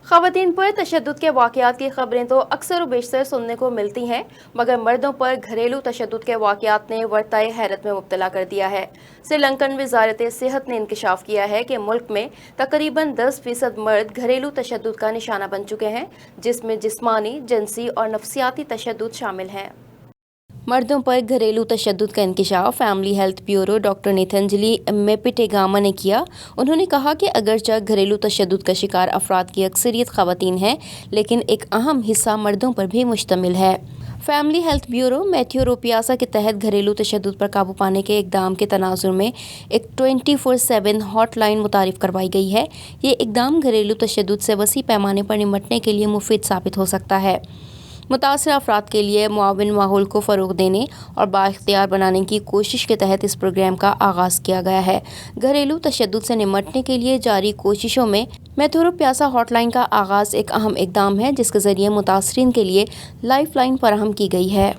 ख़वातीन पर तशद्दुद के वाक़यात की ख़बरें तो अक्सर व बेशतर सुनने को मिलती हैं, मगर मर्दों पर घरेलू तशद्दुद के वाक़यात ने वर्ताए हैरत में मुब्तला कर दिया है। श्रीलंकन वज़ारत सेहत ने इंकशाफ किया है कि मुल्क में तकरीबन 10% मर्द घरेलू तशद्दुद का निशाना बन चुके हैं, जिसमें जिस्मानी, जिनसी और नफ्सियाती तशद्दुद शामिल हैं। मर्दों पर घरेलू तशद्दुद का इंकशाफ फैमिली हेल्थ ब्यूरो डॉक्टर नीथनजली मेपिटेगामा ने किया। उन्होंने कहा कि अगरचे घरेलू तशद्दुद का शिकार अफराद की अक्सरियत ख़वातीन हैं, लेकिन एक अहम हिस्सा मर्दों पर भी मुश्तमिल है। फैमिली हेल्थ ब्यूरो मैथ्यू रोपियासा के तहत घरेलू तशद्दुद पर काबू पाने के इक़दाम के तनाजुर में एक 24/7 हॉटलाइन मुतारिफ़ करवाई गई है। ये इक़दाम घरेलू तशद्दुद से वसी पैमाने पर निमटने के लिए मुफीद साबित हो सकता है। मुतासर अफराद के लिए मुआविन माहौल को फ़रोग़ देने और बाइख्तियार बनाने की कोशिश के तहत इस प्रोग्राम का आगाज़ किया गया है। घरेलू तशद्दुद से निमटने के लिए जारी कोशिशों में मैथ्यू रोपियासा हॉटलाइन का आगाज़ एक अहम इक़दाम है, जिसके ज़रिए मुतासरीन के लिए लाइफ लाइन फराहम की गई है।